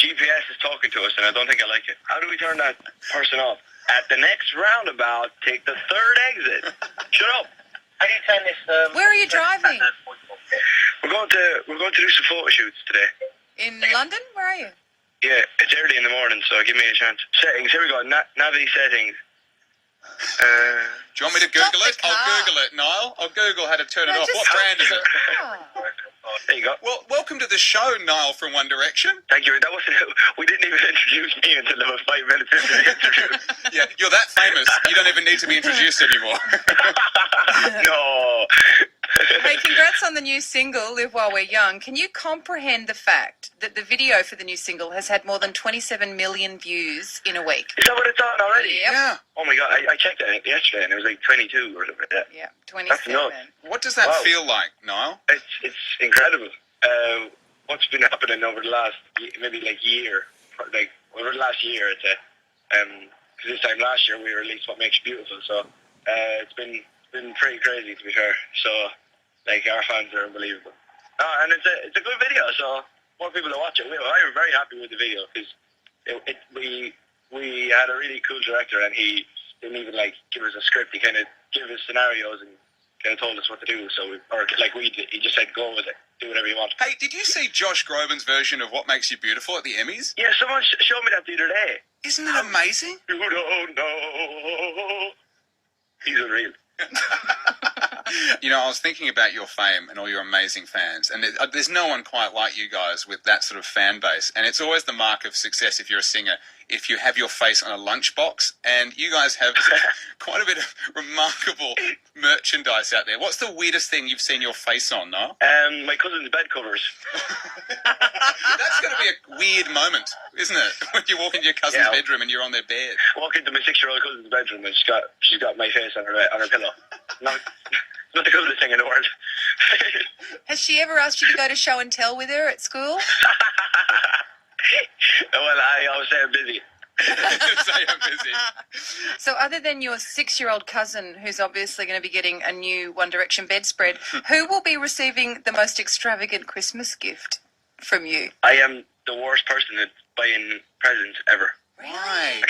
GPS is talking to us, and I don't think I like it. How do we turn that person off? At the next roundabout, take the third exit. Shut up. How do you turn this? Where are you driving? We're going to do some photo shoots today. In London? Where are you? Yeah, it's early in the morning, so give me a chance. Settings. Here we go. Navi settings. Do you want me to Google it? I'll Google it, Niall. I'll Google how to turn it off. What brand is it? There you go. Well, welcome to the show, Niall from One Direction. Thank you. That wasn't. We didn't even introduce me until about 5 minutes into the interview. Yeah, you're that famous. You don't even need to be introduced anymore. No. Hey, congrats on the new single, Live While We're Young. Can you comprehend the fact that the video for the new single has had more than 27 million views in a week? Is that what it's on already? Yep. Yeah. Oh my God, I checked it yesterday and it was like 22 or something like that. Yeah, That's 27. nuts. What does that feel like, Niall? It's incredible. What's been happening over the last maybe year, over the last year, it's because this time last year we released What Makes You Beautiful, so it's been pretty crazy to be fair. So our fans are unbelievable. And it's a good video, so more people to watch it. I'm very happy with the video because we had a really cool director and he didn't even give us a script. He kind of gave us scenarios and kind of told us what to do. So he just said go with it, do whatever you want. Hey, did you see Josh Groban's version of What Makes You Beautiful at the Emmys? Yeah, someone showed me that the other day. Isn't it amazing? You don't know. He's unreal. You know, I was thinking about your fame and all your amazing fans, and there's no one quite like you guys with that sort of fan base, and it's always the mark of success if you're a singer, if you have your face on a lunchbox, and you guys have quite a bit of remarkable merchandise out there. What's the weirdest thing you've seen your face on, Niall? My cousin's bed covers. That's going to be a weird moment, isn't it? When you walk into your cousin's bedroom and you're on their bed. Walk into my 6-year-old cousin's bedroom and she's got my face on her pillow. Not the coolest thing in the world. Has she ever asked you to go to show and tell with her at school? Well, I always say I'm busy. Say I'm busy. So other than your 6-year-old cousin, who's obviously going to be getting a new One Direction bedspread, who will be receiving the most extravagant Christmas gift from you? I am the worst person at buying presents ever. Right.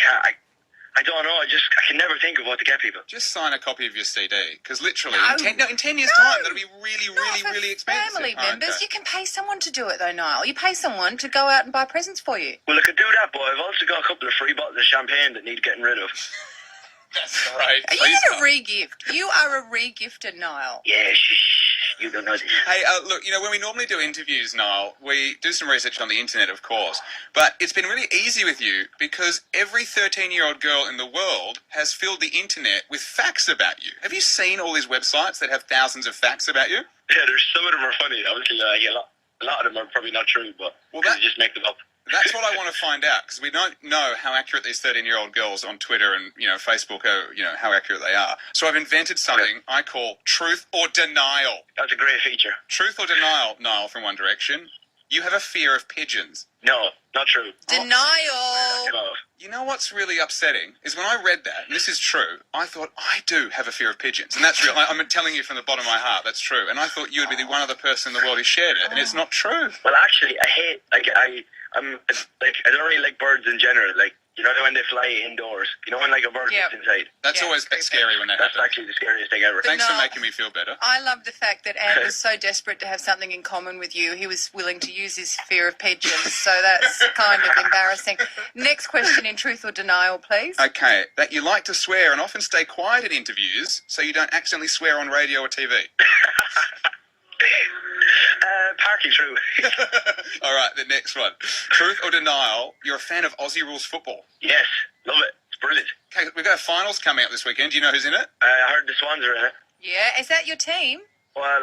I don't know. I can never think of what to get people. Just sign a copy of your CD, because literally, in 10 years' time, that'll be really expensive. Family members, you can pay someone to do it though, Niall. You pay someone to go out and buy presents for you. Well, I could do that, but I've also got a couple of free bottles of champagne that need getting rid of. That's right. Are you going to re-gift? You are a re-gifter, Niall. Yeah, you don't know this. Hey, look, when we normally do interviews, Niall, we do some research on the internet, of course, but it's been really easy with you because every 13-year-old girl in the world has filled the internet with facts about you. Have you seen all these websites that have thousands of facts about you? Yeah, some of them are funny. Obviously, a lot of them are probably not true, but you just make them up. That's what I want to find out, because we don't know how accurate these 13-year-old girls on Twitter and Facebook are, how accurate they are. So I've invented something I call Truth or Denial. That's a great feature. Truth or Denial, Niall from One Direction. You have a fear of pigeons. No, not true. Denial. You know what's really upsetting is when I read that, and this is true, I thought, I do have a fear of pigeons. And that's real. I'm telling you from the bottom of my heart, that's true. And I thought you would be the one other person in the world who shared it, and it's not true. Well, actually, I hate, I don't really like birds in general. When they fly indoors. When a bird gets inside. That's always scary when that happens. That's actually the scariest thing ever. Thanks for making me feel better. I love the fact that Ant was so desperate to have something in common with you. He was willing to use his fear of pigeons, so that's kind of embarrassing. Next question in Truth or Denial, please. Okay, that you like to swear and often stay quiet in interviews so you don't accidentally swear on radio or TV. Partly true. All right, the next one. Truth or Denial, you're a fan of Aussie Rules football? Yes, love it. It's brilliant. Okay, we've got finals coming up this weekend. Do you know who's in it? I heard the Swans are in it. Yeah, is that your team? Well,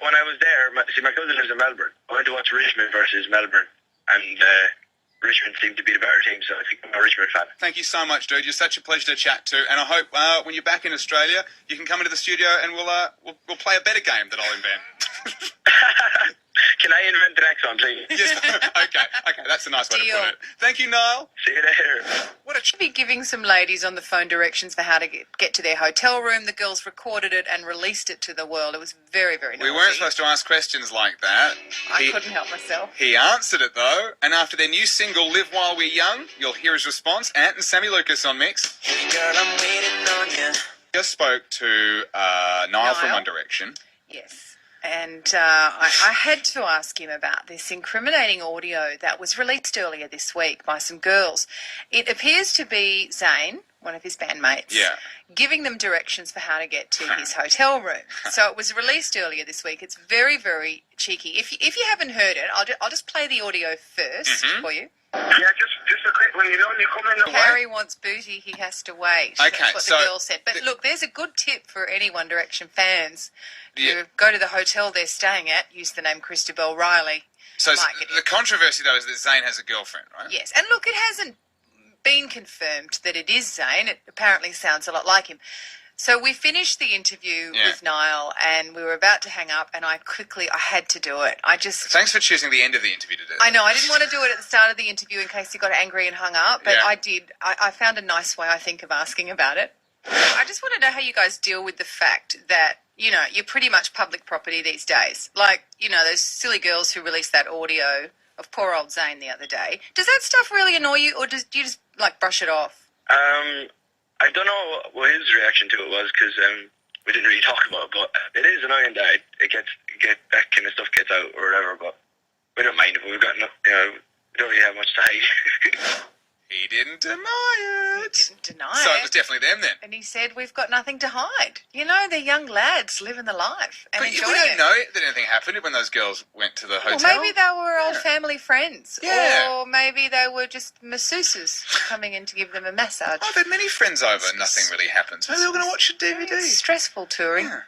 when I was there, my cousin lives in Melbourne. I went to watch Richmond versus Melbourne, and Richmond seemed to be the better team, so I think I'm a Richmond fan. Thank you so much, dude. You're such a pleasure to chat to, and I hope when you're back in Australia, you can come into the studio and we'll play a better game that I'll invent. Can I invent the next one, please? Yes. Okay, that's a nice way to put it. Thank you, Niall. See you later. What a should be giving some ladies on the phone directions for how to get to their hotel room. The girls recorded it and released it to the world. It was very, very naughty. We weren't supposed to ask questions like that. I couldn't help myself. He answered it, though, and after their new single, Live While We're Young, you'll hear his response. Ant and Sami Lucas on Mix. Hey girl, I'm waiting on you. Just spoke to Niall from One Direction. Yes. And I had to ask him about this incriminating audio that was released earlier this week by some girls. It appears to be Zayn, one of his bandmates, giving them directions for how to get to his hotel room. So it was released earlier this week. It's very, very cheeky. If you haven't heard it, I'll just play the audio first for you. Yeah, just a quick one. You come in the Harry wants booty, he has to wait. Okay, That's what the girl said. But look, there's a good tip for any One Direction fans. You go to the hotel they're staying at, use the name Christabel Riley. So the controversy, though, is that Zayn has a girlfriend, right? Yes, and look, it hasn't been confirmed that it is Zayn. It apparently sounds a lot like him. So we finished the interview with Niall, and we were about to hang up, and I had to do it. Thanks for choosing the end of the interview to do that. I know, I didn't want to do it at the start of the interview in case he got angry and hung up, but I did. I found a nice way, I think, of asking about it. I just want to know how you guys deal with the fact that, you're pretty much public property these days. Like, those silly girls who released that audio of poor old Zayn the other day. Does that stuff really annoy you, or do you just, brush it off? I don't know what his reaction to it was because we didn't really talk about it, but it is annoying that that kind of stuff gets out or whatever. But we don't mind it. We've got we don't really have much to hide. He didn't deny it. He didn't deny So it. it was definitely them then. And he said, we've got nothing to hide. They're young lads living the life and But enjoying we don't it. know that anything happened when those girls went to the hotel. Well, maybe they were old family friends. Yeah. Or maybe they were just masseuses coming in to give them a massage. I've had many friends over and nothing really happens. Maybe they were going to watch a DVD. It's stressful touring. Yeah.